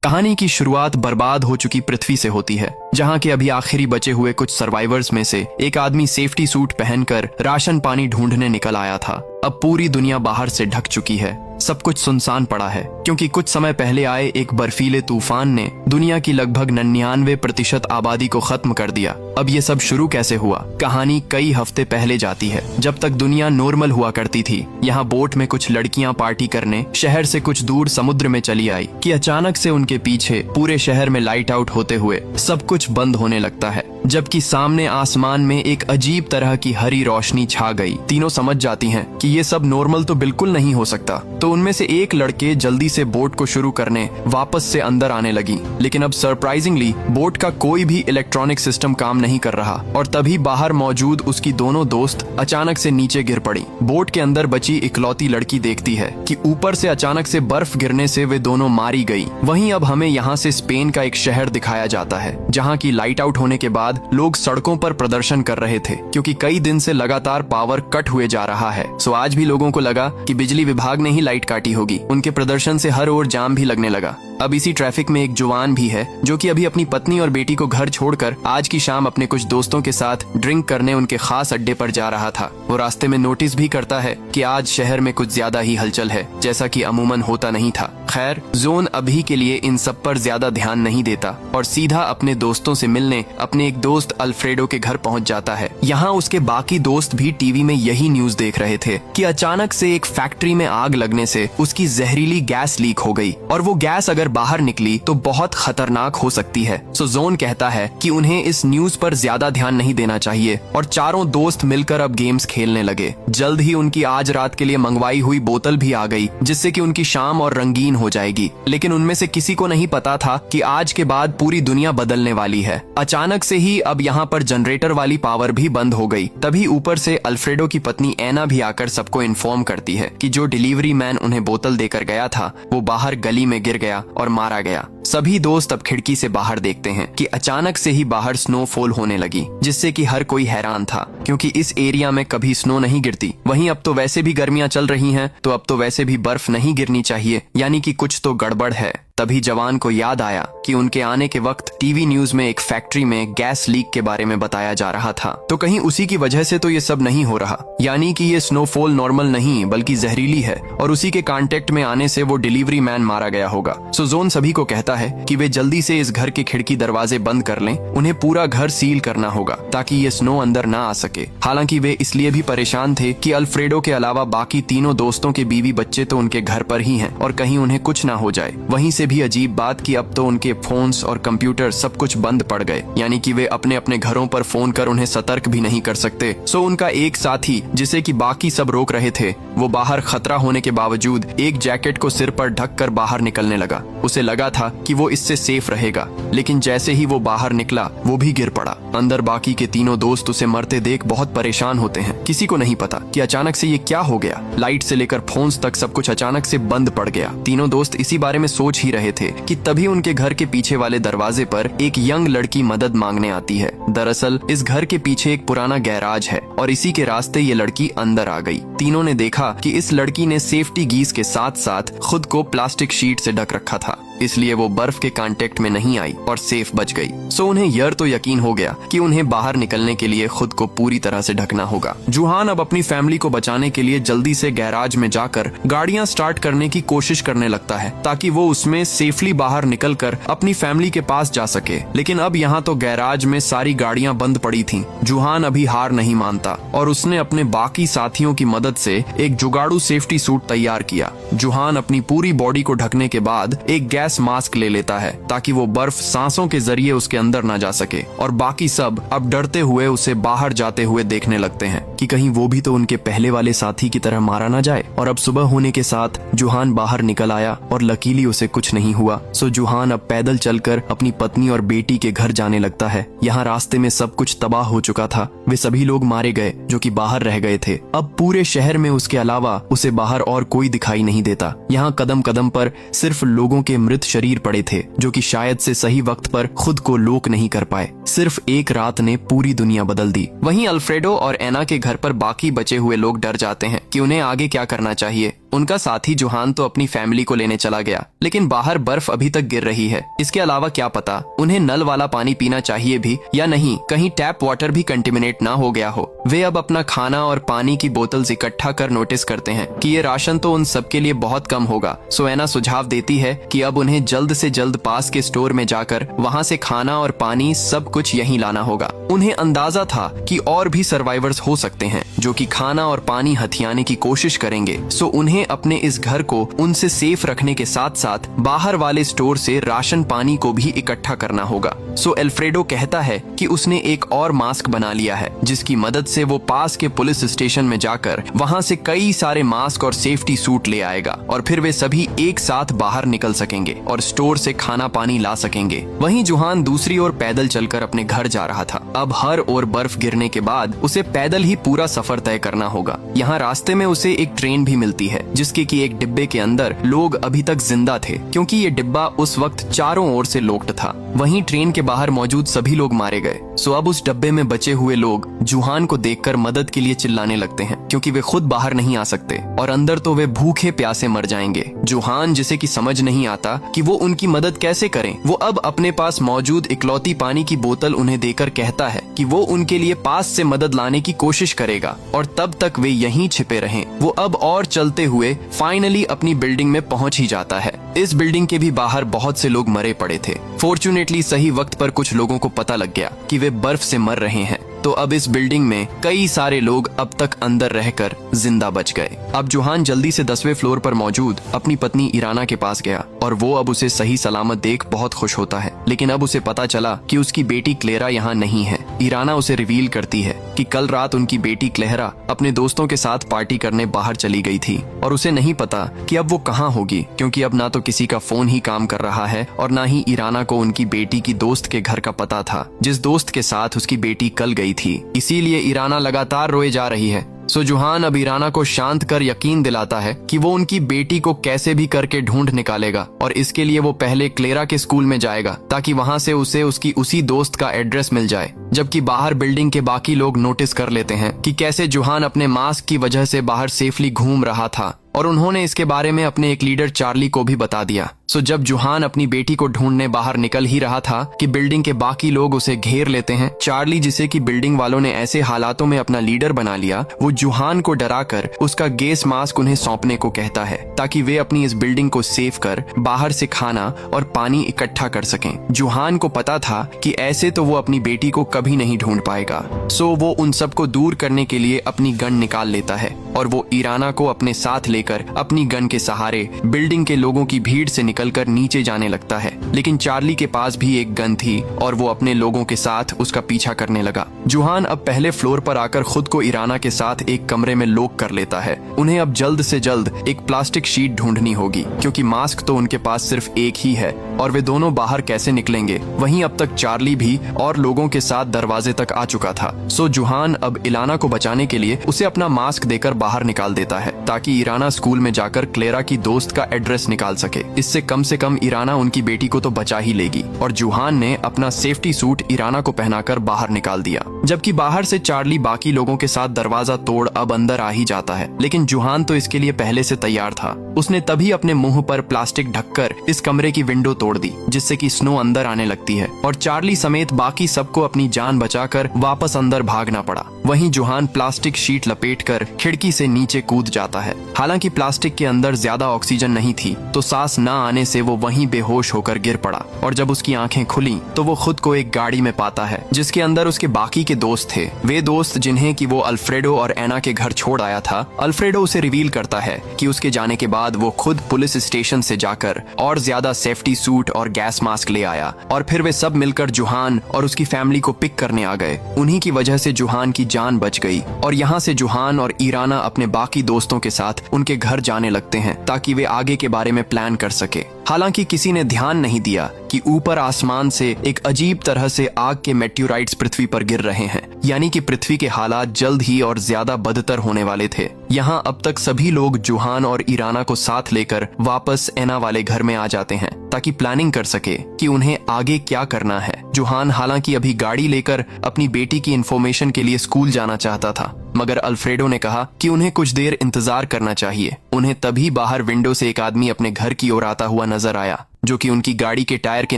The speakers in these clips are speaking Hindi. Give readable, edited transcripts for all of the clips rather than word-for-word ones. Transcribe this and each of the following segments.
कहानी की शुरुआत बर्बाद हो चुकी पृथ्वी से होती है, जहां के अभी आखिरी बचे हुए कुछ सर्वाइवर्स में से एक आदमी सेफ्टी सूट पहनकर राशन पानी ढूंढने निकल आया था। अब पूरी दुनिया बाहर से ढक चुकी है, सब कुछ सुनसान पड़ा है, क्योंकि कुछ समय पहले आए एक बर्फीले तूफान ने दुनिया की लगभग 99% आबादी को खत्म कर दिया। अब ये सब शुरू कैसे हुआ? कहानी कई हफ्ते पहले जाती है, जब तक दुनिया नॉर्मल हुआ करती थी। यहाँ बोट में कुछ लड़कियां पार्टी करने शहर से कुछ दूर समुद्र में चली आई कि अचानक से उनके पीछे पूरे शहर में लाइट आउट होते हुए सब कुछ बंद होने लगता है, जबकि सामने आसमान में एक अजीब तरह की हरी रोशनी छा गई। तीनों समझ जाती हैं कि ये सब नॉर्मल तो बिल्कुल नहीं हो सकता, तो उनमें से एक लड़के जल्दी से बोट को शुरू करने वापस से अंदर आने लगी। लेकिन अब सरप्राइजिंगली बोट का कोई भी इलेक्ट्रॉनिक सिस्टम काम नहीं कर रहा, और तभी बाहर मौजूद उसकी दोनों दोस्त अचानक से नीचे गिर पड़ी। बोट के अंदर बची इकलौती लड़की देखती है कि ऊपर से अचानक से बर्फ गिरने से वे दोनों मारी गई। वहीं अब हमें यहाँ से स्पेन का एक शहर दिखाया जाता है, जहाँ की लाइट आउट होने के बाद लोग सड़कों पर प्रदर्शन कर रहे थे, क्योंकि कई दिन से लगातार पावर कट हुए जा रहा है। सो आज भी लोगों को लगा कि बिजली विभाग ने ही लाइट काटी होगी। उनके प्रदर्शन से हर ओर जाम भी लगने लगा। अब इसी ट्रैफिक में एक जवान भी है, जो कि अभी अपनी पत्नी और बेटी को घर छोड़कर आज की शाम अपने कुछ दोस्तों के साथ ड्रिंक करने उनके खास अड्डे पर जा रहा था। वो रास्ते में नोटिस भी करता है कि आज शहर में कुछ ज्यादा ही हलचल है, जैसा कि अमूमन होता नहीं था। खैर, जोन अभी के लिए इन सब पर ज्यादा ध्यान नहीं देता और सीधा अपने दोस्तों से मिलने अपने एक दोस्त अल्फ्रेडो के घर पहुंच जाता है। यहाँ उसके बाकी दोस्त भी टीवी में यही न्यूज देख रहे थे कि अचानक से एक फैक्ट्री में आग लगने से उसकी जहरीली गैस लीक हो गई, और वो गैस अगर बाहर निकली तो बहुत खतरनाक हो सकती है। सो जोन कहता है कि उन्हें इस न्यूज पर ज्यादा ध्यान नहीं देना चाहिए, और चारों दोस्त मिलकर अब गेम्स खेलने लगे। जल्द ही उनकी आज रात के लिए मंगवाई हुई बोतल भी आ गई, जिससे कि उनकी शाम और रंगीन हो जाएगी। लेकिन उनमें से किसी को नहीं पता था कि आज के बाद पूरी दुनिया बदलने वाली है। अचानक से ही अब यहाँ पर जनरेटर वाली पावर भी बंद हो गई। तभी ऊपर से अल्फ्रेडो की पत्नी एना भी आकर सबको इन्फॉर्म करती है कि जो डिलीवरी मैन उन्हें बोतल देकर गया था वो बाहर गली में गिर गया और मारा गया। सभी दोस्त अब खिड़की से बाहर देखते हैं कि अचानक से ही बाहर स्नोफॉल होने लगी, जिससे कि हर कोई हैरान था, क्योंकि इस एरिया में कभी स्नो नहीं गिरती। वहीं अब तो वैसे भी गर्मियां चल रही हैं, तो अब तो वैसे भी बर्फ नहीं गिरनी चाहिए, यानी कि कुछ तो गड़बड़ है। तभी जवान को याद आया कि उनके आने के वक्त टीवी न्यूज में एक फैक्ट्री में गैस लीक के बारे में बताया जा रहा था, तो कहीं उसी की वजह से तो ये सब नहीं हो रहा, यानी कि ये स्नोफॉल नॉर्मल नहीं बल्कि जहरीली है, और उसी के कांटेक्ट में आने से वो डिलीवरी मैन मारा गया होगा। सो जोन सभी को कहता है कि वे जल्दी से इस घर के खिड़की दरवाजे बंद कर लें। उन्हें पूरा घर सील करना होगा ताकि ये स्नो अंदर ना आ सके। हालांकि वे इसलिए भी परेशान थे कि अल्फ्रेडो के अलावा बाकी तीनों दोस्तों के बीवी बच्चे तो उनके घर पर ही हैं, और कहीं उन्हें कुछ ना हो जाए। वहीं से भी अजीब बात कि अब तो उनके फोन्स और कंप्यूटर सब कुछ बंद पड़ गए, यानी कि वे अपने अपने घरों पर फोन कर उन्हें सतर्क भी नहीं कर सकते। सो उनका एक साथी, जिसे कि बाकी सब रोक रहे थे, वो बाहर खतरा होने के बावजूद एक जैकेट को सिर पर ढककर बाहर निकलने लगा। उसे लगा था कि वो इससे सेफ रहेगा, लेकिन जैसे ही वो बाहर निकला वो भी गिर पड़ा। अंदर बाकी के तीनों दोस्त उसे मरते देख बहुत परेशान होते हैं। किसी को नहीं पता कि अचानक से ये क्या हो गया। लाइट से लेकर फोन्स तक सब कुछ अचानक से बंद पड़ गया। तीनों दोस्त इसी बारे में सोच ही रहे थे कि तभी उनके घर के पीछे वाले दरवाजे पर एक यंग लड़की मदद मांगने आती है। दरअसल इस घर के पीछे एक पुराना गैराज है, और इसी के रास्ते ये लड़की अंदर आ गई। तीनों ने देखा कि इस लड़की ने सेफ्टी गीज के साथ साथ खुद को प्लास्टिक शीट से ढक रखा था, इसलिए वो बर्फ के कांटेक्ट में नहीं आई और सेफ बच गई। सो उन्हें यह तो यकीन हो गया कि उन्हें बाहर निकलने के लिए खुद को पूरी तरह से ढकना होगा। जुहान अब अपनी फैमिली को बचाने के लिए जल्दी से गैराज में जाकर गाड़ियां स्टार्ट करने की कोशिश करने लगता है, ताकि वो उसमें सेफली बाहर निकलकर अपनी फैमिली के पास जा सके। लेकिन अब यहाँ तो गैराज में सारी गाड़ियां बंद पड़ी थीं। जुहान अभी हार नहीं मानता, और उसने अपने बाकी साथियों की मदद से एक जुगाड़ू सेफ्टी सूट तैयार किया। जुहान अपनी पूरी बॉडी को ढकने के बाद एक गैस मास्क ले लेता है, ताकि वो बर्फ सांसों के जरिए उसके अंदर ना जा सके, और बाकी सब अब डरते हुए उसे बाहर जाते हुए देखने लगते हैं कि कहीं वो भी तो उनके पहले वाले साथी की तरह मारा ना जाए। और अब सुबह होने के साथ जुहान बाहर निकल आया, और लकीली उसे कुछ नहीं हुआ। सो जुहान अब पैदल चलकर अपनी पत्नी और बेटी के घर जाने लगता है। यहाँ रास्ते में सब कुछ तबाह हो चुका था। वे सभी लोग मारे गए जो कि बाहर रह गए थे। अब पूरे शहर में उसके अलावा उसे बाहर और कोई दिखाई नहीं देता। यहाँ कदम कदम पर सिर्फ लोगों के मृत शरीर पड़े थे, जो कि शायद से सही वक्त पर खुद को लोक नहीं कर पाए। सिर्फ एक रात ने पूरी दुनिया बदल दी। वहीं अल्फ्रेडो और एना के घर पर बाकी बचे हुए लोग डर जाते हैं कि उन्हें आगे क्या करना चाहिए। उनका साथी जुहान तो अपनी फैमिली को लेने चला गया, लेकिन बाहर बर्फ अभी तक गिर रही है। इसके अलावा क्या पता उन्हें नल वाला पानी पीना चाहिए भी या नहीं, कहीं टैप वाटर भी कंटेमिनेट ना हो गया हो। वे अब अपना खाना और पानी की बोतल्स इकट्ठा कर नोटिस करते हैं कि ये राशन तो उन सबके लिए बहुत कम होगा। सो एना सुझाव देती है कि अब उन्हें जल्द से जल्द पास के स्टोर में जाकर वहाँ से खाना और पानी सब कुछ यहीं लाना होगा। उन्हें अंदाजा था कि और भी सर्वाइवर्स हो सकते हैं जो कि खाना और पानी हथियाने की कोशिश करेंगे। सो उन्हें अपने इस घर को उनसे सेफ रखने के साथ साथ बाहर वाले स्टोर से राशन पानी को भी इकट्ठा करना होगा। सो अल्फ्रेडो कहता है कि उसने एक और मास्क बना लिया है जिसकी मदद से वो पास के पुलिस स्टेशन में जाकर वहाँ से कई सारे मास्क और सेफ्टी सूट ले आएगा और फिर वे सभी एक साथ बाहर निकल सकेंगे और स्टोर से खाना पानी ला सकेंगे। वहीं जुहान दूसरी ओर पैदल चलकर अपने घर जा रहा था। अब हर ओर बर्फ गिरने के बाद उसे पैदल ही पूरा सफर तय करना होगा। यहाँ रास्ते में उसे एक ट्रेन भी मिलती है जिसके कि एक डिब्बे के अंदर लोग अभी तक जिंदा थे क्योंकि ये डिब्बा उस वक्त चारों ओर से लॉक्ड था। वहीं ट्रेन के बाहर मौजूद सभी लोग मारे गए। सो अब उस डब्बे में बचे हुए लोग जुहान को देखकर मदद के लिए चिल्लाने लगते हैं क्योंकि वे खुद बाहर नहीं आ सकते और अंदर तो वे भूखे प्यासे मर जाएंगे। जुहान जिसे कि समझ नहीं आता कि वो उनकी मदद कैसे करें, वो अब अपने पास मौजूद इकलौती पानी की बोतल उन्हें देकर कहता है कि वो उनके लिए पास से मदद लाने की कोशिश करेगा और तब तक वे यहीं छिपे रहें। वो अब और चलते हुए फाइनली अपनी बिल्डिंग में पहुंच ही जाता है। इस बिल्डिंग के भी बाहर बहुत से लोग मरे पड़े थे। फॉर्चुनेटली सही वक्त पर कुछ लोगों को पता लग गया कि वे बर्फ से मर रहे हैं, तो अब इस बिल्डिंग में कई सारे लोग अब तक अंदर रहकर जिंदा बच गए। अब जुहान जल्दी से 10वें फ्लोर पर मौजूद अपनी पत्नी इराना के पास गया और वो अब उसे सही सलामत देख बहुत खुश होता है। लेकिन अब उसे पता चला कि उसकी बेटी क्लेरा यहाँ नहीं है। इराना उसे रिवील करती है कि कल रात उनकी बेटी क्लेरा अपने दोस्तों के साथ पार्टी करने बाहर चली गई थी और उसे नहीं पता कि अब वो कहाँ होगी क्योंकि अब ना तो किसी का फोन ही काम कर रहा है और ना ही इराना को उनकी बेटी की दोस्त के घर का पता था जिस दोस्त के साथ उसकी बेटी कल गई थी। इसीलिए इराना लगातार रोए जा रही है। सो जुहान अब इराना को शांत कर यकीन दिलाता है कि वो उनकी बेटी को कैसे भी करके ढूंढ निकालेगा और इसके लिए वो पहले क्लेरा के स्कूल में जाएगा ताकि वहां से उसे उसकी उसी दोस्त का एड्रेस मिल जाए। जबकि बाहर बिल्डिंग के बाकी लोग नोटिस कर लेते हैं कि कैसे जुहान अपने मास्क की वजह से बाहर सेफली घूम रहा था और उन्होंने इसके बारे में अपने एक लीडर चार्ली को भी बता दिया। सो जब जुहान अपनी बेटी को ढूंढने बाहर निकल ही रहा था कि बिल्डिंग के बाकी लोग उसे घेर लेते हैं। चार्ली, जिसे कि बिल्डिंग वालों ने ऐसे हालातों में अपना लीडर बना लिया, वो जुहान को डराकर उसका गैस मास्क उन्हें सौंपने को कहता है ताकि वे अपनी इस बिल्डिंग को सेव कर बाहर से खाना और पानी इकट्ठा कर सकें। जुहान को पता था कि ऐसे तो वो अपनी बेटी को कभी नहीं ढूंढ पाएगा। सो वो उन सबको दूर करने के लिए अपनी गन निकाल लेता है और वो इराना को अपने साथ लेकर अपनी गन के सहारे बिल्डिंग के लोगों की भीड़ से निकलकर नीचे जाने लगता है। लेकिन चार्ली के पास भी एक गन थी और वो अपने लोगों के साथ उसका पीछा करने लगा। जुहान अब पहले फ्लोर पर आकर खुद को इराना के साथ एक कमरे में लॉक कर लेता है। उन्हें अब जल्द से जल्द एक प्लास्टिक शीट ढूंढनी होगी क्योंकि मास्क तो उनके पास सिर्फ एक ही है और वे दोनों बाहर कैसे निकलेंगे। वहीं अब तक चार्ली भी और लोगों के साथ दरवाजे तक आ चुका था। सो जुहान अब इलाना को बचाने के लिए उसे अपना मास्क देकर बाहर निकाल देता है ताकि इराना स्कूल में जाकर क्लेरा की दोस्त का एड्रेस निकाल सके। इससे कम से कम इराना उनकी बेटी को तो बचा ही लेगी। और जुहान ने अपना सेफ्टी सूट इराना को पहनाकर बाहर निकाल दिया। जबकि बाहर से चार्ली बाकी लोगों के साथ दरवाजा तोड़ अब अंदर आ ही जाता है। लेकिन जुहान तो इसके लिए पहले से तैयार था। उसने तभी अपने मुंह पर प्लास्टिक ढककर इस कमरे की विंडो तोड़ दी जिससे कि स्नो अंदर आने लगती है और चार्ली समेत बाकी सबको अपनी जान बचाकर वापस अंदर भागना पड़ा। वहीं जुहान प्लास्टिक शीट लपेटकर खिड़की से नीचे कूद जाता है। हालांकि प्लास्टिक के अंदर ज्यादा ऑक्सीजन नहीं थी तो सांस न आने से वो वहीं बेहोश होकर गिर पड़ा और जब उसकी आंखें खुली तो वो खुद को एक गाड़ी में पाता है जिसके अंदर उसके बाकी के दोस्त थे। वे दोस्त जिन्हें कि वो अल्फ्रेडो और एना के घर छोड़ आया था। अल्फ्रेडो उसे रिवील करता है कि उसके जाने के बाद वो खुद पुलिस स्टेशन से जाकर और ज्यादा सेफ्टी सूट और गैस मास्क ले आया और फिर वे सब मिलकर जुहान और उसकी फैमिली को पिक करने आ गए। उन्हीं की वजह से जुहान की जान बच गई और यहाँ से जुहान और इराना अपने बाकी दोस्तों के साथ उनके घर जाने लगते हैं ताकि वे आगे के बारे में प्लान कर सके। हालांकि किसी ने ध्यान नहीं दिया कि ऊपर आसमान से एक अजीब तरह से आग के मेट्योराइट्स पृथ्वी पर गिर रहे हैं, यानी कि पृथ्वी के हालात जल्द ही और ज्यादा बदतर होने वाले थे। यहाँ अब तक सभी लोग जुहान और इराना को साथ लेकर वापस एना वाले घर में आ जाते हैं ताकि प्लानिंग कर सके कि उन्हें आगे क्या करना है। जुहान हालांकि अभी गाड़ी लेकर अपनी बेटी की इंफॉर्मेशन के लिए स्कूल जाना चाहता था मगर अल्फ्रेडो ने कहा कि उन्हें कुछ देर इंतजार करना चाहिए। उन्हें तभी बाहर विंडो से एक आदमी अपने घर की ओर आता हुआ नजर आया, जो कि उनकी गाड़ी के टायर के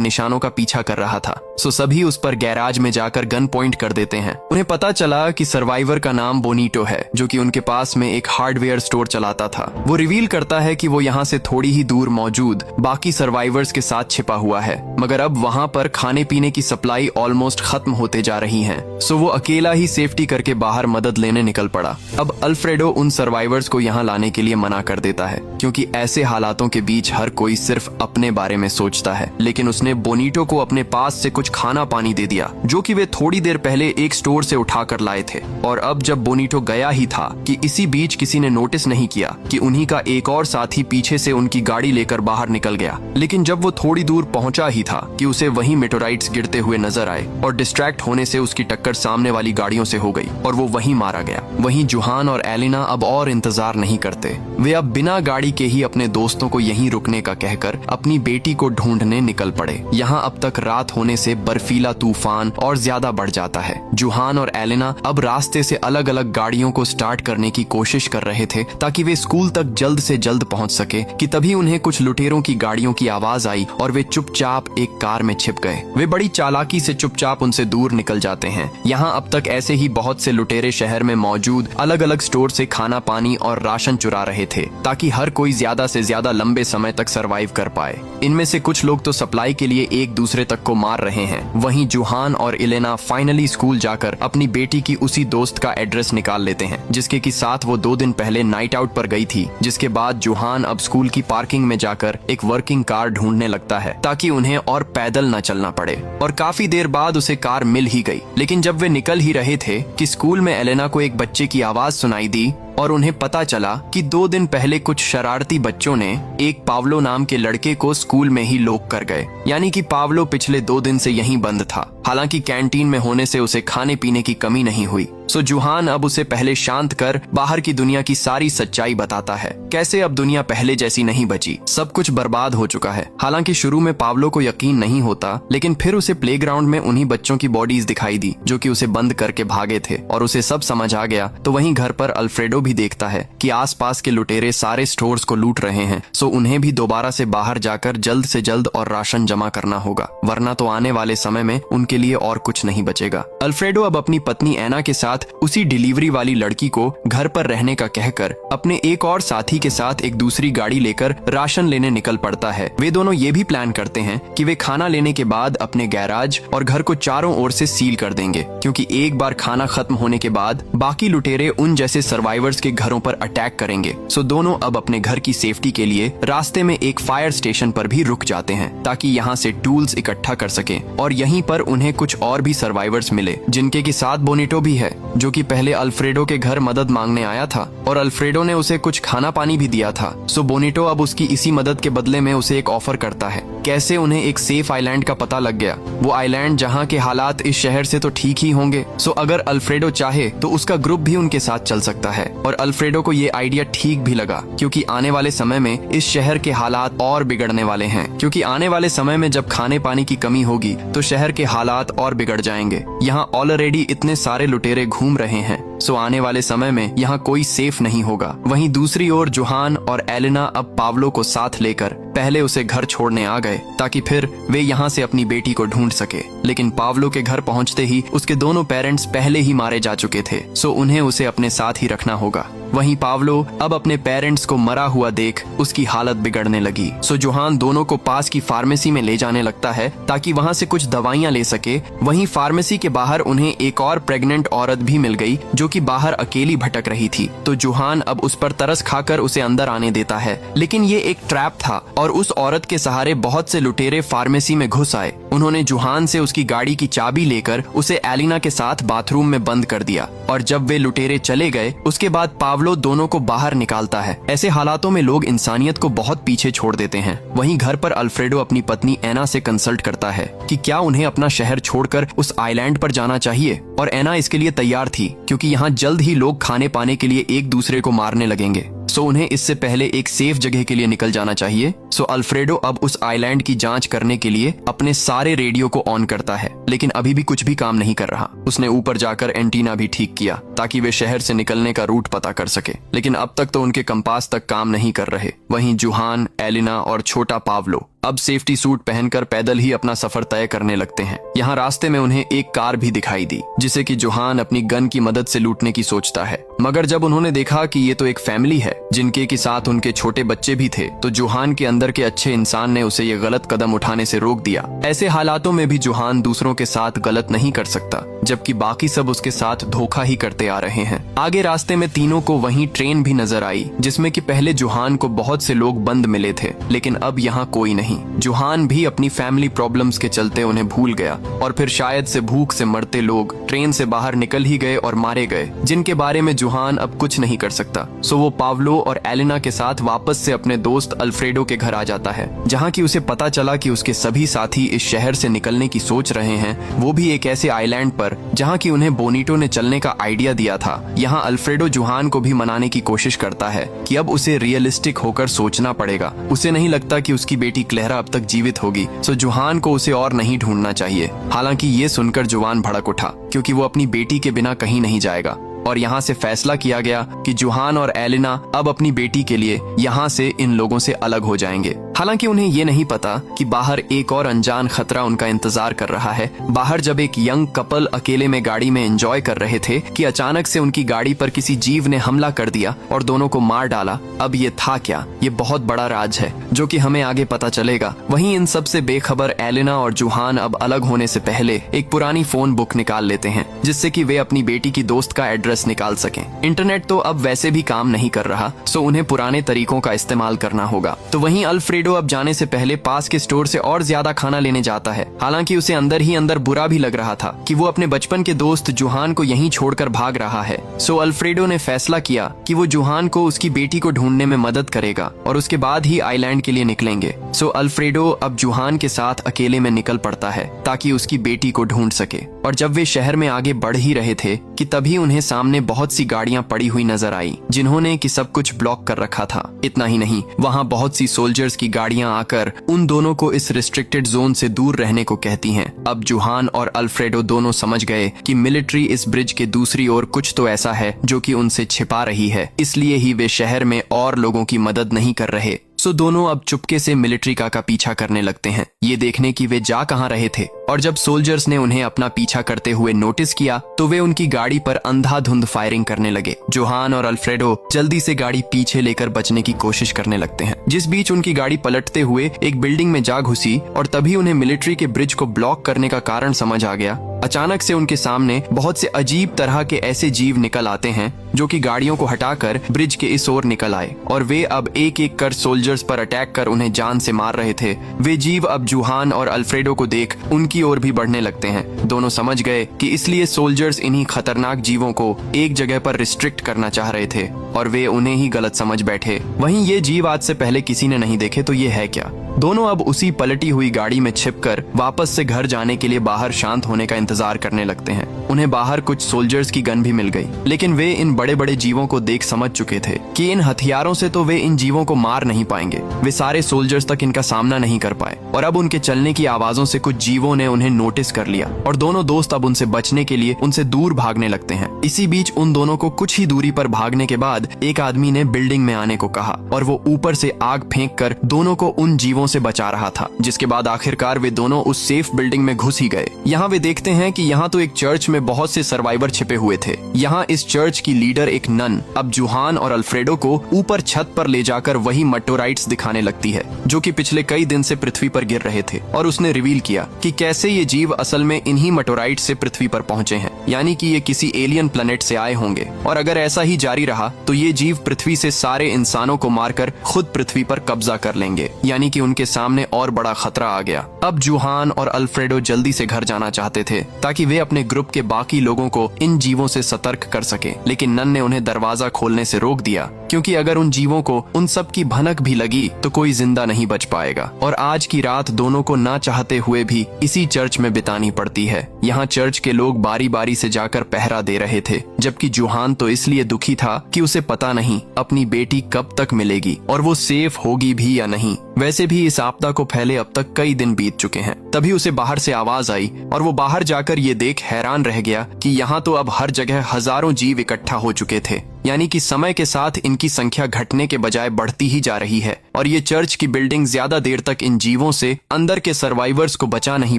निशानों का पीछा कर रहा था। सो सभी उस पर गैराज में जाकर गन पॉइंट कर देते हैं। उन्हें पता चला कि सर्वाइवर का नाम बोनीटो है, जो कि उनके पास में एक हार्डवेयर स्टोर चलाता था। वो रिवील करता है कि वो यहाँ से थोड़ी ही दूर मौजूद बाकी सर्वाइवर्स के साथ छिपा हुआ है, मगर अब वहाँ पर खाने पीने की सप्लाई ऑलमोस्ट खत्म होते जा रही है। सो वो अकेला ही सेफ्टी करके बाहर मदद लेने निकल पड़ा। अब अल्फ्रेडो उन सर्वाइवर्स को यहाँ लाने के लिए मना कर देता है, क्योंकि ऐसे हालातों के बीच हर कोई सिर्फ अपने बारे में सोचता है। लेकिन उसने बोनीटो को अपने पास से कुछ खाना पानी दे दिया, जो कि वे थोड़ी देर पहले एक स्टोर से उठाकर लाए थे। और अब जब बोनीटो गया ही था कि इसी बीच किसी ने नोटिस नहीं किया कि उन्हीं का एक और साथी पीछे से उनकी गाड़ी लेकर बाहर निकल गया। लेकिन जब वो थोड़ी दूर पहुंचा ही था कि उसे वहीं मेटोराइट्स गिरते हुए नजर आए और डिस्ट्रैक्ट होने से उसकी टक्कर सामने वाली गाड़ियों से हो गई और वो वहीं मारा गया। वहीं जुहान और एलिना अब और इंतजार नहीं करते। वे अब बिना गाड़ी के ही अपने दोस्तों को यहीं रुकने का कहकर अपनी बेटी को ढूंढने निकल पड़े। यहाँ अब तक रात होने से बर्फीला तूफान और ज्यादा बढ़ जाता है। जुहान और एलिना अब रास्ते से अलग अलग गाड़ियों को स्टार्ट करने की कोशिश कर रहे थे ताकि वे स्कूल तक जल्द से जल्द पहुंच सके कि तभी उन्हें कुछ लुटेरों की गाड़ियों की आवाज आई और वे चुपचाप एक कार में छिप गए। वे बड़ी चालाकी से चुपचाप उनसे दूर निकल जाते हैं। यहाँ अब तक ऐसे ही बहुत से लुटेरे शहर में मौजूद अलग अलग स्टोर से खाना पानी और राशन चुरा रहे थे, ताकि हर कोई ज्यादा से ज्यादा लंबे समय तक सरवाइव कर पाए। इनमें से कुछ लोग तो सप्लाई के लिए एक दूसरे तक को मार रहे हैं। वहीं जुहान और इलेना फाइनली स्कूल जाकर अपनी बेटी की उसी दोस्त का एड्रेस निकाल लेते हैं, जिसके की साथ वो 2 दिन पहले नाइट आउट पर गई थी। जिसके बाद जुहान अब स्कूल की पार्किंग में जाकर एक वर्किंग कार ढूंढने लगता है ताकि उन्हें और पैदल न चलना पड़े। और काफी देर बाद उसे कार मिल ही गई। लेकिन जब वे निकल ही रहे थे कि स्कूल में एलेना को एक बच्चे की आवाज सुनाई दी और उन्हें पता चला कि 2 दिन पहले कुछ शरारती बच्चों ने एक पावलो नाम के लड़के को स्कूल में ही लॉक कर गए। यानी कि पावलो पिछले 2 दिन से यहीं बंद था। हालांकि कैंटीन में होने से उसे खाने पीने की कमी नहीं हुई। सो जुहान अब उसे पहले शांत कर बाहर की दुनिया की सारी सच्चाई बताता है। कैसे अब दुनिया पहले जैसी नहीं बची, सब कुछ बर्बाद हो चुका है। हालांकि शुरू में पावलो को यकीन नहीं होता, लेकिन फिर उसे प्लेग्राउंड में उन्हीं बच्चों की बॉडीज दिखाई दी जो कि उसे बंद करके भागे थे और उसे सब समझ आ गया। तो वहीं घर पर अल्फ्रेडो भी देखता है कि आसपास के लुटेरे सारे स्टोर्स को लूट रहे हैं। सो उन्हें भी दोबारा से बाहर जाकर जल्द से जल्द और राशन जमा करना होगा, वरना तो आने वाले समय में उनके लिए और कुछ नहीं बचेगा। अल्फ्रेडो अब अपनी पत्नी एना के साथ उसी डिलीवरी वाली लड़की को घर पर रहने का कहकर अपने एक और साथी के साथ एक दूसरी गाड़ी लेकर राशन लेने निकल पड़ता है। वे दोनों ये भी प्लान करते हैं कि वे खाना लेने के बाद अपने गैराज और घर को चारों ओर से सील कर देंगे, क्योंकि एक बार खाना खत्म होने के बाद बाकी लुटेरे उन जैसे सर्वाइवर्स के घरों पर अटैक करेंगे। सो दोनों अब अपने घर की सेफ्टी के लिए रास्ते में एक फायर स्टेशन पर भी रुक जाते हैं ताकि यहाँ से टूल्स इकट्ठा कर सकें। और यहीं पर उन्हें कुछ और भी सर्वाइवर्स मिले, जिनके के साथ बोनीटो भी है, जो कि पहले अल्फ्रेडो के घर मदद मांगने आया था और अल्फ्रेडो ने उसे कुछ खाना पानी भी दिया था। सो बोनीटो अब उसकी इसी मदद के बदले में उसे एक ऑफर करता है। कैसे उन्हें एक सेफ आइलैंड का पता लग गया, वो आइलैंड जहाँ के हालात इस शहर से तो ठीक ही होंगे। सो अगर अल्फ्रेडो चाहे तो उसका ग्रुप भी उनके साथ चल सकता है। और अल्फ्रेडो को ये आइडिया ठीक भी लगा, क्योंकि आने वाले समय में इस शहर के हालात और बिगड़ने वाले हैं। क्योंकि आने वाले समय में जब खाने पानी की कमी होगी तो शहर के हालात और बिगड़ जाएंगे। यहाँ ऑलरेडी इतने सारे लुटेरे घूम रहे हैं। सो आने वाले समय में यहाँ कोई सेफ नहीं होगा। वहीं दूसरी ओर जुहान और एलिना अब पावलो को साथ लेकर पहले उसे घर छोड़ने आ गए ताकि फिर वे यहाँ से अपनी बेटी को ढूंढ सके। लेकिन पावलो के घर पहुँचते ही उसके दोनों पेरेंट्स पहले ही मारे जा चुके थे। सो उन्हें उसे अपने साथ ही रखना होगा। वहीं पावलो अब अपने पेरेंट्स को मरा हुआ देख उसकी हालत बिगड़ने लगी। सो जुहान दोनों को पास की फार्मेसी में ले जाने लगता है ताकि वहाँ से कुछ दवाइयाँ ले सके। वहीं फार्मेसी के बाहर उन्हें एक और प्रेग्नेंट औरत भी मिल गई जो कि बाहर अकेली भटक रही थी। तो जुहान अब उस पर तरस खाकर उसे अंदर आने देता है, लेकिन ये एक ट्रैप था और उस औरत के सहारे बहुत से लुटेरे फार्मेसी में घुस आए। उन्होंने जुहान से उसकी गाड़ी की चाबी लेकर उसे एलिना के साथ बाथरूम में बंद कर दिया। और जब वे लुटेरे चले गए उसके बाद पावलो दोनों को बाहर निकालता है। ऐसे हालातों में लोग इंसानियत को बहुत पीछे छोड़ देते हैं। वहीं घर पर अल्फ्रेडो अपनी पत्नी एना से कंसल्ट करता है कि क्या उन्हें अपना शहर छोड़कर उस आइलैंड पर जाना चाहिए। और एना इसके लिए तैयार थी, क्योंकि यहाँ जल्द ही लोग खाने पाने के लिए एक दूसरे को मारने लगेंगे। सो उन्हें इससे पहले एक सेफ जगह के लिए निकल जाना चाहिए। सो अल्फ्रेडो अब उस आइलैंड की जांच करने के लिए अपने सारे सारे रेडियो को ऑन करता है, लेकिन अभी भी कुछ भी काम नहीं कर रहा। उसने ऊपर जाकर एंटीना भी ठीक किया ताकि वे शहर से निकलने का रूट पता कर सके, लेकिन अब तक तो उनके कंपास तक काम नहीं कर रहे। वहीं जुहान, एलिना और छोटा पावलो अब सेफ्टी सूट पहनकर पैदल ही अपना सफर तय करने लगते हैं। यहाँ रास्ते में उन्हें एक कार भी दिखाई दी, जिसे कि जुहान अपनी गन की मदद से लूटने की सोचता है। मगर जब उन्होंने देखा कि ये तो एक फैमिली है जिनके के साथ उनके छोटे बच्चे भी थे, तो जुहान के अंदर के अच्छे इंसान ने उसे ये गलत कदम उठाने से रोक दिया। ऐसे हालातों में भी जुहान दूसरों के साथ गलत नहीं कर सकता, जबकि बाकी सब उसके साथ धोखा ही करते आ रहे हैं। आगे रास्ते में तीनों को वहीं ट्रेन भी नजर आई, जिसमें कि पहले जुहान को बहुत से लोग बंद मिले थे, लेकिन अब यहाँ कोई नहीं। जुहान भी अपनी फैमिली प्रॉब्लम्स के चलते उन्हें भूल गया, और फिर शायद से भूख से मरते लोग ट्रेन से बाहर निकल ही गए और मारे गए, जिनके बारे में जुहान अब कुछ नहीं कर सकता। सो वो पावलो और एलिना के साथ वापस से अपने दोस्त अल्फ्रेडो के घर आ जाता है, जहाँ की उसे पता चला कि उसके सभी साथी इस शहर से निकलने की सोच रहे हैं, वो भी एक ऐसे आइलैंड पर जहाँ की उन्हें बोनीटो ने चलने का आइडिया दिया था। यहाँ अल्फ्रेडो जुहान को भी मनाने की कोशिश करता है कि अब उसे रियलिस्टिक होकर सोचना पड़ेगा। उसे नहीं लगता कि उसकी बेटी क्लेरा अब तक जीवित होगी, सो जुहान को उसे और नहीं ढूंढना चाहिए। हालांकि ये सुनकर जुहान भड़क उठा, क्योंकि वो अपनी बेटी के बिना कहीं नहीं जाएगा। और यहाँ से फैसला किया गया कि जुहान और एलिना अब अपनी बेटी के लिए यहाँ से इन लोगों से अलग हो जाएंगे। हालांकि उन्हें ये नहीं पता कि बाहर एक और अनजान खतरा उनका इंतजार कर रहा है। बाहर जब एक यंग कपल अकेले में गाड़ी में एंजॉय कर रहे थे कि अचानक से उनकी गाड़ी पर किसी जीव ने हमला कर दिया और दोनों को मार डाला। अब ये था क्या? ये बहुत बड़ा राज है जो कि हमें आगे पता चलेगा। वहीं इन सब से बेखबर एलिना और जुहान अब अलग होने से पहले एक पुरानी फोन बुक निकाल लेते हैं, जिससे कि वे अपनी बेटी की दोस्त का एड्रेस निकाल सकें। इंटरनेट तो अब वैसे भी काम नहीं कर रहा, सो उन्हें पुराने तरीकों का इस्तेमाल करना होगा। तो वहीं अल्फ्रेडो अब जाने से पहले पास के स्टोर से और ज्यादा खाना लेने जाता है। हालांकि उसे अंदर ही अंदर बुरा भी लग रहा था कि वो अपने बचपन के दोस्त जुहान को यहीं छोड़कर भाग रहा है। सो अल्फ्रेडो ने फैसला किया कि वो जुहान को उसकी बेटी को ढूंढने में मदद करेगा और उसके बाद ही आइलैंड के लिए निकलेंगे। सो अल्फ्रेडो अब जुहान के साथ अकेले में निकल पड़ता है ताकि उसकी बेटी को ढूंढ सके। और जब वे शहर में आगे बढ़ ही रहे थे कि तभी उन्हें सामने बहुत सी गाड़ियां पड़ी हुई नजर आई, जिन्होंने कि सब कुछ ब्लॉक कर रखा था। इतना ही नहीं, वहां बहुत सी सोल्जर्स की गाड़ियां आकर उन दोनों को इस रिस्ट्रिक्टेड जोन से दूर रहने को कहती हैं। अब जुहान और अल्फ्रेडो दोनों समझ गए कि मिलिट्री इस ब्रिज के दूसरी ओर कुछ तो ऐसा है जो कि उनसे छिपा रही है, इसलिए ही वे शहर में और लोगों की मदद नहीं कर रहे। सो दोनों अब चुपके से मिलिट्री का पीछा करने लगते हैं, ये देखने की वे जा कहां रहे थे। और जब सोल्जर्स ने उन्हें अपना पीछा करते हुए नोटिस किया तो वे उनकी गाड़ी पर अंधाधुंध फायरिंग करने लगे। जुहान और अल्फ्रेडो जल्दी से गाड़ी पीछे लेकर बचने की कोशिश करने लगते हैं, जिस बीच उनकी गाड़ी पलटते हुए एक बिल्डिंग में जा घुसी और तभी उन्हें मिलिट्री के ब्रिज को ब्लॉक करने का कारण समझ आ गया। अचानक से उनके सामने बहुत से अजीब तरह के ऐसे जीव निकल आते हैं जो कि गाड़ियों को हटाकर ब्रिज के इस ओर निकल आए, और वे अब एक एक कर सोल्जर्स पर अटैक कर उन्हें जान से मार रहे थे। वे जीव अब जुहान और अल्फ्रेडो को देख उनकी ओर भी बढ़ने लगते हैं। दोनों समझ गए कि इसलिए सोल्जर्स इन्हीं खतरनाक जीवों को एक जगह पर रिस्ट्रिक्ट करना चाह रहे थे और वे उन्हें ही गलत समझ बैठे। वहीं ये जीव आज से पहले किसी ने नहीं देखे, तो ये है क्या? दोनों अब उसी पलटी हुई गाड़ी में छिपकर वापस से घर जाने के लिए बाहर शांत होने का इंतजार करने लगते हैं। उन्हें बाहर कुछ सोल्जर्स की गन भी मिल गई, लेकिन वे इन बड़े बड़े जीवों को देख समझ चुके थे कि इन हथियारों से तो वे इन जीवों को मार नहीं पाएंगे। वे सारे सोल्जर्स तक इनका सामना नहीं कर पाए और अब उनके चलने की आवाजों से कुछ जीवों ने उन्हें नोटिस कर लिया और दोनों दोस्त अब उनसे बचने के लिए उनसे दूर भागने लगते हैं। इसी बीच उन दोनों को कुछ ही दूरी पर भागने के बाद एक आदमी ने बिल्डिंग में आने को कहा और वो ऊपर से आग फेंक कर दोनों को उन जीवों से बचा रहा था, जिसके बाद आखिरकार वे दोनों उस सेफ बिल्डिंग में घुस ही गए। यहाँ वे देखते हैं कि यहाँ तो एक चर्च में बहुत से सर्वाइवर छिपे हुए थे। यहाँ इस चर्च की लीडर एक नन अब जुहान और अल्फ्रेडो को ऊपर छत पर ले जाकर वही मटोराइट्स दिखाने लगती है जो कि पिछले कई दिन से पृथ्वी पर गिर रहे थे, और उसने रिवील किया कि कैसे ये जीव असल में इन्हीं मटोराइट्स से पृथ्वी पर पहुंचे हैं, यानी कि ये किसी एलियन प्लेनेट से आए होंगे। और अगर ऐसा ही जारी रहा तो ये जीव पृथ्वी से सारे इंसानों को मारकर खुद पृथ्वी पर कब्जा कर लेंगे, यानी कि उनके सामने और बड़ा खतरा आ गया। अब जुहान और अल्फ्रेडो जल्दी से घर जाना चाहते थे ताकि वे अपने ग्रुप के बाकी लोगों को इन जीवों से सतर्क कर सके, लेकिन नन ने उन्हें दरवाजा खोलने से रोक दिया क्योंकि अगर उन जीवों को उन सब की भनक भी लगी तो कोई जिंदा नहीं बच पाएगा। और आज की रात दोनों को ना चाहते हुए भी इसी चर्च में बितानी पड़ती है। यहाँ चर्च के लोग बारी बारी से जाकर पहरा दे रहे थे, जबकि जुहान तो इसलिए दुखी था कि उसे पता नहीं अपनी बेटी कब तक मिलेगी और वो सेफ होगी भी या नहीं। वैसे भी इस आपदा को फैले अब तक कई दिन बीत चुके हैं। तभी उसे बाहर से आवाज आई और वो बाहर जाकर ये देख हैरान रह गया कि यहाँ तो अब हर जगह हजारों जीव इकट्ठा हो चुके थे। यानी कि समय के साथ इनकी संख्या घटने के बजाय बढ़ती ही जा रही है और ये चर्च की बिल्डिंग ज्यादा देर तक इन जीवों से अंदर के सर्वाइवर्स को बचा नहीं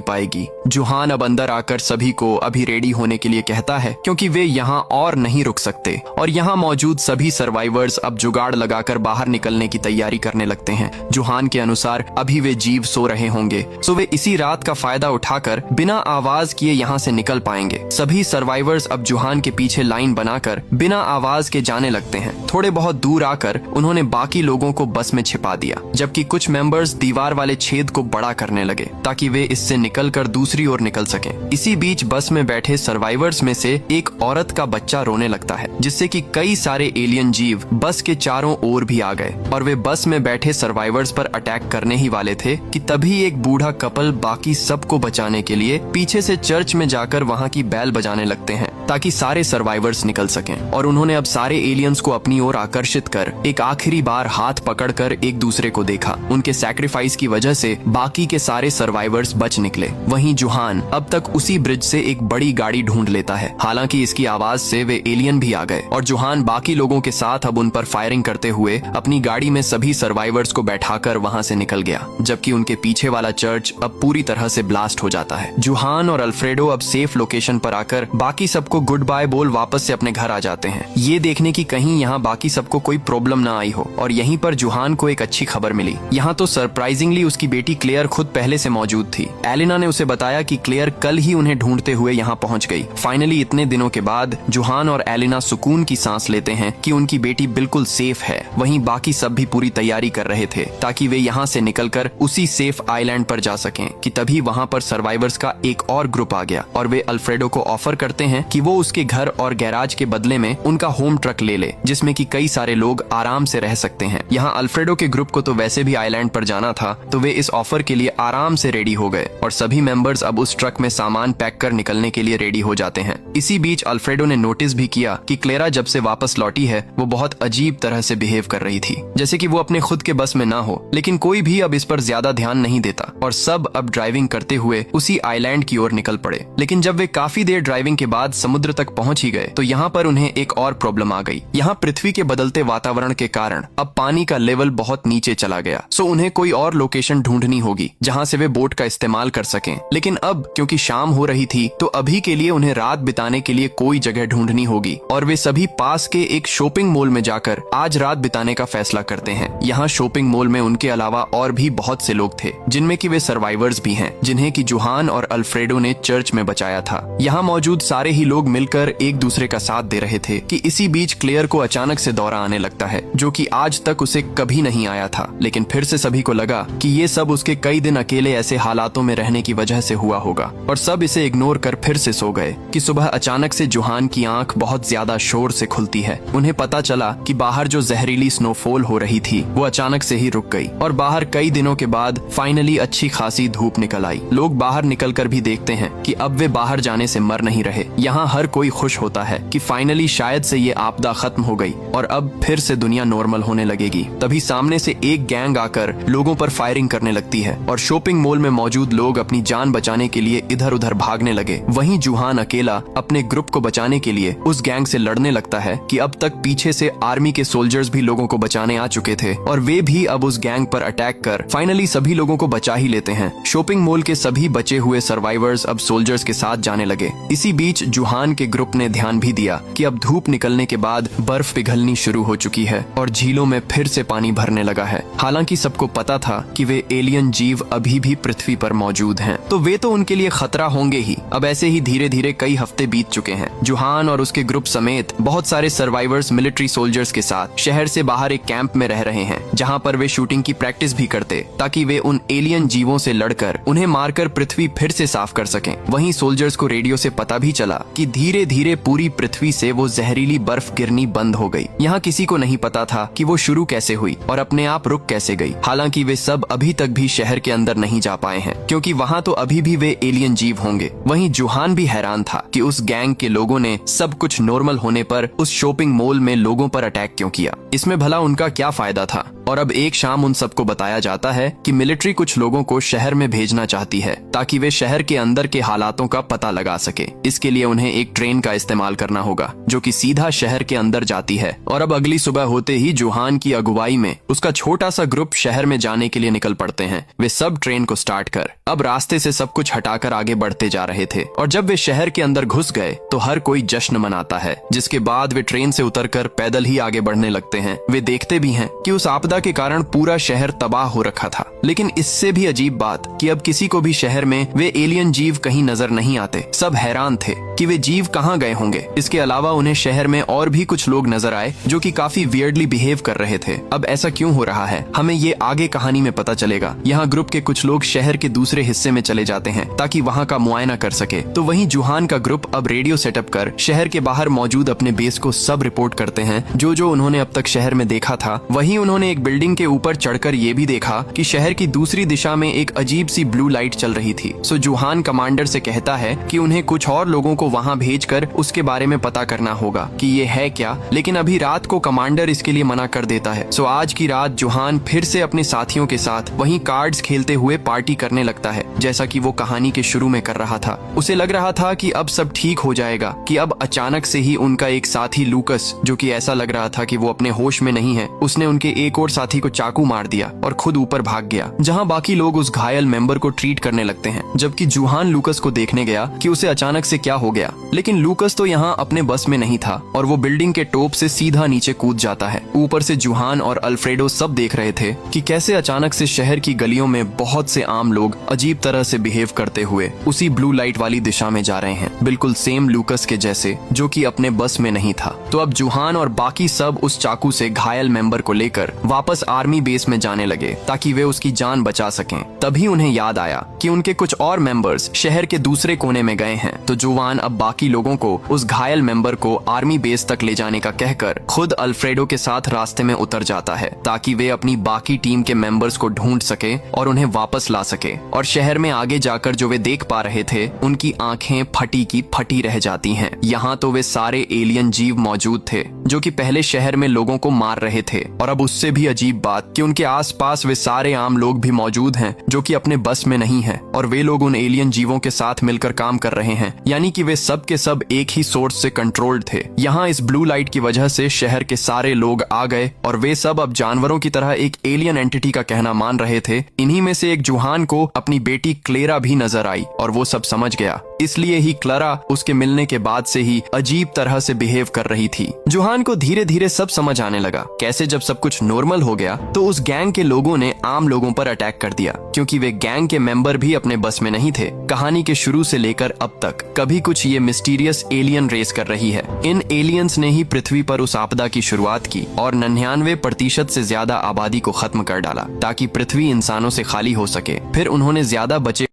पाएगी। जुहान अब अंदर आकर सभी को अभी रेडी होने के लिए कहता है, क्योंकि वे यहाँ और नहीं रुक सकते और यहाँ मौजूद सभी सर्वाइवर्स अब जुगाड़ लगाकर बाहर निकलने की तैयारी करने लगते हैं। जुहान के अनुसार अभी वे जीव सो रहे होंगे, सो वे इसी रात का फायदा उठाकर बिना आवाज किए यहाँ से निकल पाएंगे। सभी सर्वाइवर्स अब जुहान के पीछे लाइन बनाकर बिना आवाज के जाने लगते हैं। थोड़े बहुत दूर आकर उन्होंने बाकी लोगों को बस में छिपा दिया, जबकि कुछ मेंबर्स दीवार वाले छेद को बड़ा करने लगे ताकि वे इससे निकलकर दूसरी ओर निकल सकें। इसी बीच बस में बैठे सर्वाइवर्स में से एक औरत का बच्चा रोने लगता है, जिससे कि कई सारे एलियन जीव बस के चारों ओर भी आ गए और वे बस में बैठे सर्वाइवर्स पर अटैक करने ही वाले थे कि तभी एक बूढ़ा कपल बाकी सबको बचाने के लिए पीछे से चर्च में जाकर वहाँ की बैल बजाने लगते हैं ताकि सारे सर्वाइवर्स निकल सकें। और उन्होंने अब सारे एलियंस को अपनी ओर आकर्षित कर एक आखिरी बार हाथ पकड़कर एक दूसरे को देखा। उनके सैक्रिफाइस की वजह से बाकी के सारे सर्वाइवर्स बच निकले। वहीं जुहान अब तक उसी ब्रिज से एक बड़ी गाड़ी ढूंढ लेता है। हालांकि इसकी आवाज से वे एलियन भी आ गए और जुहान बाकी लोगों के साथ अब उन पर फायरिंग करते हुए अपनी गाड़ी में सभी सर्वाइवर्स को बैठाकर वहां से निकल गया, जबकि उनके पीछे वाला चर्च अब पूरी तरह से ब्लास्ट हो जाता है। जुहान और अल्फ्रेडो अब सेफ लोकेशन पर आकर बाकी सबको गुड बाय बोल वापस से अपने घर आ जाते हैं, ये देखने की कहीं यहाँ बाकी सबको कोई प्रॉब्लम ना आई हो। और यहीं पर जुहान को एक अच्छी खबर मिली। यहाँ तो सरप्राइजिंगली उसकी बेटी क्लेयर खुद पहले से मौजूद थी। एलिना ने उसे बताया कि क्लेयर कल ही उन्हें ढूंढते हुए यहाँ पहुँच गई। फाइनली इतने दिनों के बाद जुहान और एलिना सुकून की सांस लेते हैं कि उनकी बेटी बिल्कुल सेफ है। वहीं बाकी सब भी पूरी तैयारी कर रहे थे ताकि वे यहाँ से निकलकर उसी सेफ आइलैंड पर जा सकें कि तभी वहाँ पर सर्वाइवर्स का एक और ग्रुप आ गया और वे अल्फ्रेडो को ऑफर करते हैं कि वो उसके घर और गैराज के बदले में उनका होम ट्रक ले ले, जिसमें कि कई सारे लोग आराम से रह सकते हैं। यहाँ अल्फ्रेडो के ग्रुप को तो वैसे भी आइलैंड पर जाना था, तो वे इस ऑफर के लिए आराम से रेडी हो गए और सभी मेंबर्स अब उस ट्रक में सामान पैक कर निकलने के लिए रेडी हो जाते हैं। इसी बीच अल्फ्रेडो ने नोटिस भी किया कि क्लेरा जब से वापस लौटी है वो बहुत अजीब तरह से बिहेव कर रही थी, जैसे कि वो अपने खुद के बस में ना हो। लेकिन कोई भी अब इस पर ज्यादा ध्यान नहीं देता और सब अब ड्राइविंग करते हुए उसी आइलैंड की ओर निकल पड़े। लेकिन जब वे काफी देर ड्राइविंग के बाद समुद्र तक पहुंच ही गए तो यहाँ पर उन्हें एक और प्रॉब्लम आ गई। यहाँ पृथ्वी के बदलते वातावरण के कारण अब पानी का लेवल बहुत नीचे चला गया, सो उन्हें कोई और लोकेशन ढूंढनी होगी जहाँ से वे बोट का इस्तेमाल कर सकें। लेकिन अब क्योंकि शाम हो रही थी तो अभी के लिए उन्हें रात बिताने के लिए कोई जगह ढूंढनी होगी और वे सभी पास के एक शॉपिंग मॉल में जाकर आज रात बिताने का फैसला करते हैं। यहाँ शॉपिंग मॉल में उनके अलावा और भी बहुत से लोग थे, जिनमें कि वे सर्वाइवर्स भी हैं, जिन्हें कि जुहान और अल्फ्रेडो ने चर्च में बचाया था। यहाँ मौजूद सारे ही लोग मिलकर एक दूसरे का साथ दे रहे थे कि इसी बीच क्लेयर को अचानक से दौरा आने लगता है, जो कि आज तक उसे कभी नहीं आया था। लेकिन फिर से सभी को लगा कि ये सब उसके कई दिन अकेले ऐसे हालातों में रहने की वजह से हुआ होगा और सब इसे इग्नोर कर फिर से सो गए कि सुबह अचानक से जुहान की आंख बहुत ज्यादा शोर से खुलती है। उन्हें पता चला कि बाहर जो जहरीली स्नोफॉल हो रही थी वो अचानक से ही रुक गई और बाहर कई दिनों के बाद फाइनली अच्छी खासी धूप निकल आई। लोग बाहर निकलकर भी देखते हैं कि अब वे बाहर जाने से मर नहीं रहे। यहाँ हर कोई खुश होता है कि फाइनली शायद से ये आपदा खत्म हो गई और अब फिर से दुनिया नॉर्मल होने लगेगी। तभी सामने से एक गैंग आकर लोगों पर फायरिंग करने लगती है और शॉपिंग मॉल में मौजूद लोग अपनी जान बचाने के लिए इधर उधर भागने लगे। वहीं जुहान अकेला अपने ग्रुप को बचाने के लिए उस गैंग से लड़ने लगता है कि अब तक पीछे से आर्मी के सोल्जर्स भी लोगों को बचाने आ चुके थे और वे भी अब उस गैंग पर अटैक कर फाइनली सभी लोगों को बचा ही लेते हैं। शॉपिंग मॉल के सभी बचे हुए सर्वाइवर्स अब सोल्जर्स के साथ जाने लगे। इसी बीच जुहान के ग्रुप ने ध्यान भी दिया कि अब धूप निकलने के बाद बर्फ पिघलनी शुरू हो चुकी है और झीलों में फिर से पानी भरने लगा है। हालांकि सबको पता था कि वे एलियन जीव अभी भी पृथ्वी पर मौजूद हैं, तो वे तो उनके लिए खतरा होंगे ही। अब ऐसे ही धीरे धीरे कई हफ्ते बीत चुके हैं। जुहान और उसके ग्रुप समेत बहुत सारे सर्वाइवर्स मिलिट्री सोल्जर्स के साथ शहर से बाहर एक कैंप में रह रहे हैं, जहां पर वे शूटिंग की प्रैक्टिस भी करते ताकि वे उन एलियन जीवों से लड़कर उन्हें मारकर पृथ्वी फिर से साफ कर सकें। वहीं सोल्जर्स को रेडियो से पता भी चला कि धीरे धीरे पूरी पृथ्वी से वो जहरीली बर्फ गिरनी बंद हो गई। यहाँ किसी को नहीं पता था कि वो शुरू कैसे हुई और अपने आप रुक कैसे गई। हालांकि वे सब अभी तक भी शहर के अंदर नहीं जा पाए हैं, क्योंकि वहाँ तो अभी भी वे एलियन जीव होंगे। वहीं जुहान भी हैरान था कि उस गैंग के लोगों ने सब कुछ नॉर्मल होने पर उस शॉपिंग मॉल में लोगों पर अटैक क्यों किया, इसमें भला उनका क्या फायदा था। और अब एक शाम उन सबको बताया जाता है कि मिलिट्री कुछ लोगों को शहर में भेजना चाहती है ताकि वे शहर के अंदर के हालातों का पता लगा सके। इसके लिए उन्हें एक ट्रेन का इस्तेमाल करना होगा जो कि सीधा शहर के अंदर जाती है। और अब अगली सुबह होते ही जुहान की अगुवाई में उसका छोटा सा ग्रुप शहर में जाने के लिए निकल पड़ते हैं। वे सब ट्रेन को स्टार्ट कर अब रास्ते से सब कुछ हटाकर आगे बढ़ते जा रहे थे। और जब वे शहर के अंदर घुस गए तो हर कोई जश्न मनाता है, जिसके बाद वे ट्रेन से उतरकर पैदल ही आगे बढ़ने लगते हैं। वे देखते भी हैं कि उस आपदा के कारण पूरा शहर तबाह हो रखा था। लेकिन इससे भी अजीब बात कि अब किसी को भी शहर में वे एलियन जीव कहीं नजर नहीं आते। सब हैरान थे कि वे जीव कहाँ गए होंगे। इसके अलावा उन्हें शहर में और भी कुछ लोग नजर आए जो कि काफी वियर्डली बिहेव कर रहे थे। अब ऐसा क्यों हो रहा है, हमें ये आगे कहानी में पता चलेगा। यहाँ ग्रुप के कुछ लोग शहर के दूसरे हिस्से में चले जाते हैं ताकि वहाँ का मुआयना कर सके। तो वहीं जुहान का ग्रुप अब रेडियो सेटअप कर शहर के बाहर मौजूद अपने बेस को सब रिपोर्ट करते हैं जो उन्होंने अब तक शहर में देखा था। वहीं उन्होंने एक बिल्डिंग के ऊपर चढ़कर ये भी देखा कि शहर की दूसरी दिशा में एक अजीब सी ब्लू लाइट चल रही थी। सो जुहान कमांडर से कहता है कि उन्हें कुछ और लोगों को वहां भेजकर उसके बारे में पता करना होगा कि ये है क्या। लेकिन अभी रात को कमांडर इसके लिए मना कर देता है। सो आज की रात जुहान फिर से अपने साथियों के साथ वहीं कार्ड्स खेलते हुए पार्टी करने लगता है, जैसा कि वो कहानी के शुरू में कर रहा था। उसे लग रहा था कि अब सब ठीक हो जाएगा कि अब अचानक से ही उनका एक साथी लूकस, जो कि ऐसा लग रहा था कि वो अपने होश में नहीं है, उसने उनके एक और साथी को चाकू मार दिया और खुद ऊपर भाग गया, जहां बाकी लोग उस घायल मेंबर को ट्रीट करने लगते हैं। जबकि जुहान लूकस को देखने गया कि उसे अचानक से क्या हो गया। लेकिन लूकस तो यहाँ अपने बस में नहीं था और वो बिल्डिंग के टॉप से सीधा नीचे कूद जाता है। ऊपर से जुहान और अल्फ्रेडो सब देख रहे थे कि कैसे अचानक से शहर की गलियों में बहुत से आम लोग अजीब तरह से बिहेव करते हुए उसी ब्लू लाइट वाली दिशा में जा रहे हैं, बिल्कुल सेम लूकस के जैसे, जो कि अपने बस में नहीं था। तो अब जुहान और बाकी सब उस चाकू से घायल मेंबर को लेकर वापस आर्मी बेस में जाने लगे ताकि वे उसकी जान बचा सकें। तभी उन्हें याद आया कि उनके कुछ और मेंबर्स शहर के दूसरे कोने में गए हैं। तो जुहान अब बाकी लोगों को उस घायल मेंबर को आर्मी बेस तक ले जाने का कहकर खुद अल्फ्रेडो के साथ रास्ते में उतर जाता है ताकि वे अपनी बाकी टीम के मेंबर्स को ढूंढ सके और उन्हें वापस ला सके। और शहर में आगे जाकर जो वे देख पा रहे थे, उनकी आंखें फटी की फटी रह जाती हैं। यहाँ तो वे सारे एलियन जीव मौजूद थे जो कि पहले शहर में लोगों को मार रहे थे। और अब उससे भी अजीब बात कि उनके आसपास वे सारे आम लोग भी मौजूद हैं जो कि अपने बस में नहीं हैं और वे लोग उन एलियन जीवों के साथ मिलकर काम कर रहे हैं, यानी कि वे सब के सब एक ही सोर्स से कंट्रोल्ड थे। यहाँ इस ब्लू लाइट की वजह से शहर के सारे लोग आ गए और वे सब अब जानवरों की तरह एक एलियन एंटिटी का कहना मान रहे थे। इन्हीं में से एक जुहान को अपनी बेटी क्लेरा भी नजर आई और वो सब समझ गया, इसलिए ही क्लेरा उसके मिलने के बाद से ही अजीब तरह से बिहेव कर रही थी। जुहान को धीरे धीरे सब समझ आने लगा कैसे जब सब कुछ नॉर्मल हो गया तो उस गैंग के लोगों ने आम लोगों पर अटैक कर दिया, क्योंकि वे गैंग के मेंबर भी अपने बस में नहीं थे। कहानी के शुरू से लेकर अब तक कभी कुछ ये मिस्टीरियस एलियन रेस कर रही है। इन एलियंस ने ही पृथ्वी पर उस आपदा की शुरुआत की और 99% से ज्यादा आबादी को खत्म कर डाला ताकि पृथ्वी इंसानों से खाली हो सके। फिर उन्होंने ज्यादा बचे